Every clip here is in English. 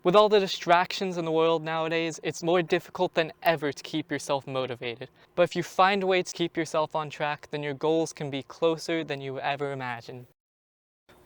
With all the distractions in the world nowadays, it's more difficult than ever to keep yourself motivated. But if you find a way to keep yourself on track, then your goals can be closer than you ever imagined.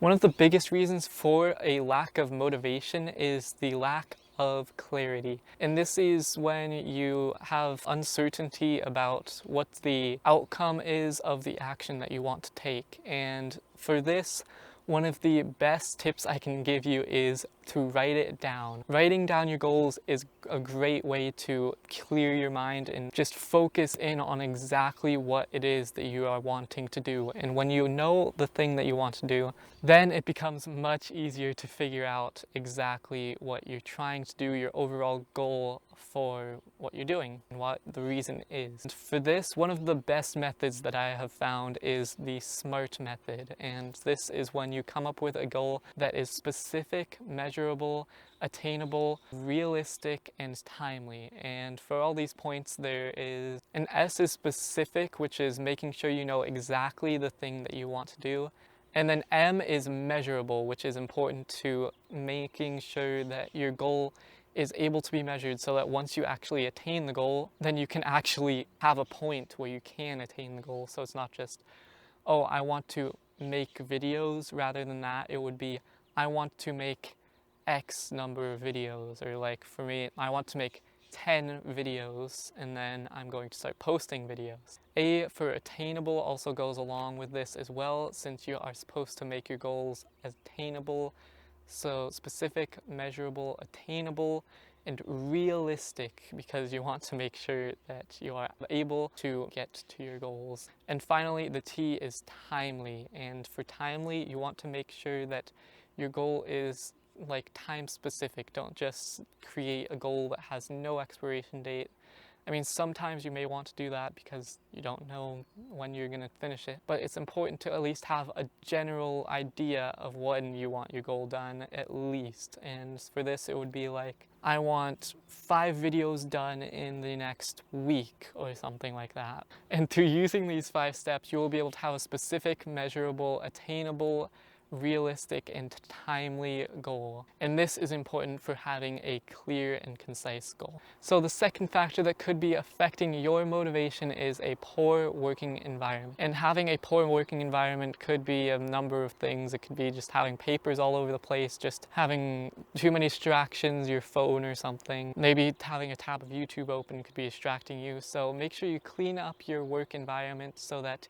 One of the biggest reasons for a lack of motivation is the lack of clarity. And this is when you have uncertainty about what the outcome is of the action that you want to take. And for this, one of the best tips I can give you is to write it down. Writing down your goals is a great way to clear your mind and just focus in on exactly what it is that you are wanting to do. And when you know the thing that you want to do, then it becomes much easier to figure out exactly what you're trying to do, your overall goal for what you're doing and what the reason is. And for this, one of the best methods that I have found is the SMART method. And this is when you come up with a goal that is specific, measurable, attainable, realistic, and timely. And for all these points, there is an S is specific, which is making sure you know exactly the thing that you want to do. And then M is measurable, which is important to making sure that your goal is able to be measured so that once you actually attain the goal, then you can actually have a point where you can attain the goal. So it's not just, oh, I want to make videos. Rather than that, it would be, I want to make X number of videos. Or like for me, I want to make 10 videos and then I'm going to start posting videos. A for attainable also goes along with this as well, since you are supposed to make your goals attainable. So specific, measurable, attainable, and realistic, because you want to make sure that you are able to get to your goals. And finally, the T is timely. And for timely, you want to make sure that your goal is like time specific. Don't just create a goal that has no expiration date. I mean, sometimes you may want to do that because you don't know when you're going to finish it, but it's important to at least have a general idea of when you want your goal done, at least. And for this, it would be like, I want 5 videos done in the next week or something like that. And through using these 5 steps, you will be able to have a specific, measurable, attainable, realistic, and timely goal. And this is important for having a clear and concise goal. So the second factor that could be affecting your motivation is a poor working environment. And having a poor working environment could be a number of things. It could be just having papers all over the place, just having too many distractions, your phone or something. Maybe having a tab of YouTube open could be distracting you. So make sure you clean up your work environment so that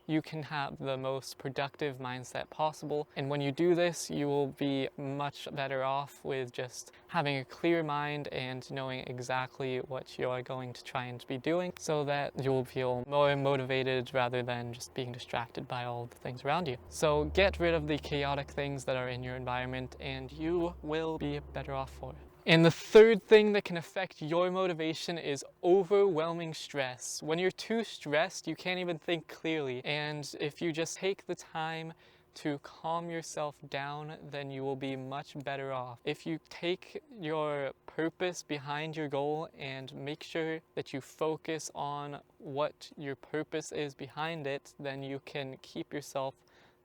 you can have the most productive mindset possible. And when you do this, you will be much better off with just having a clear mind and knowing exactly what you are going to try and be doing, so that you'll feel more motivated rather than just being distracted by all the things around you. So get rid of the chaotic things that are in your environment and you will be better off for it. And the third thing that can affect your motivation is overwhelming stress. When you're too stressed, you can't even think clearly. And if you just take the time to calm yourself down, then you will be much better off. If you take your purpose behind your goal and make sure that you focus on what your purpose is behind it, then you can keep yourself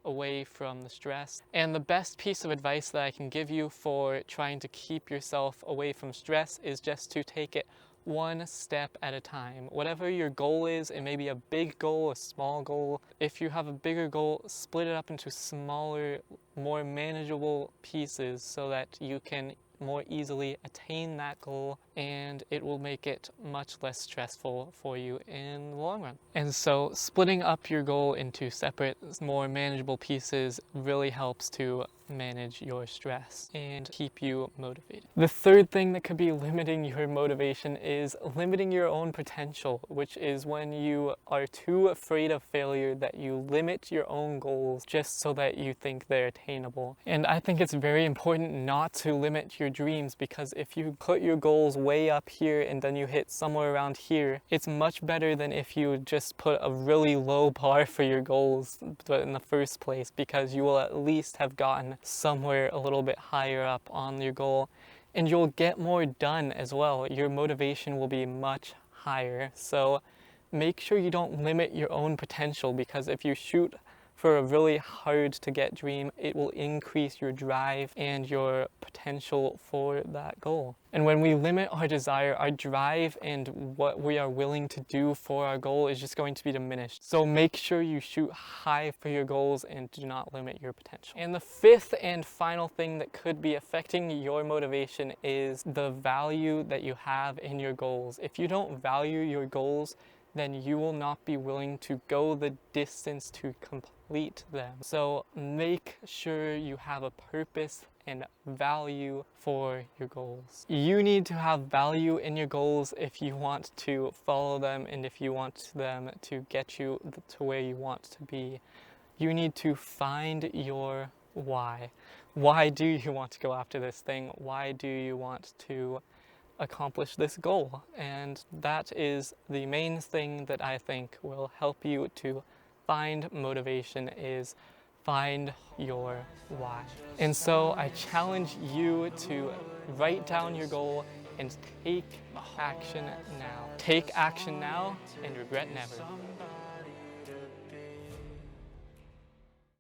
away from the stress. And the best piece of advice that I can give you for trying to keep yourself away from stress is just to take it one step at a time. Whatever your goal is, it may be a big goal, a small goal. If you have a bigger goal, split it up into smaller, more manageable pieces so that you can more easily attain that goal, and it will make it much less stressful for you in the long run. And so splitting up your goal into separate, more manageable pieces really helps to manage your stress and keep you motivated. The third thing that could be limiting your motivation is limiting your own potential, which is when you are too afraid of failure that you limit your own goals just so that you think they're attainable. And I think it's very important not to limit your dreams, because if you put your goals way up here and then you hit somewhere around here, it's much better than if you just put a really low bar for your goals in the first place, because you will at least have gotten somewhere a little bit higher up on your goal, and you'll get more done as well. Your motivation will be much higher. So make sure you don't limit your own potential, because if you shoot for a really hard to get dream, it will increase your drive and your potential for that goal. And when we limit our desire, our drive and what we are willing to do for our goal is just going to be diminished. So make sure you shoot high for your goals and do not limit your potential. And the fifth and final thing that could be affecting your motivation is the value that you have in your goals. If you don't value your goals, then you will not be willing to go the distance to complete them. So make sure you have a purpose and value for your goals. You need to have value in your goals if you want to follow them and if you want them to get you to where you want to be. You need to find your why. Why do you want to go after this thing? Why do you want to accomplish this goal? And that is the main thing that I think will help you to find motivation, is find your why. And so I challenge you to write down your goal and take action now. Take action now and regret never.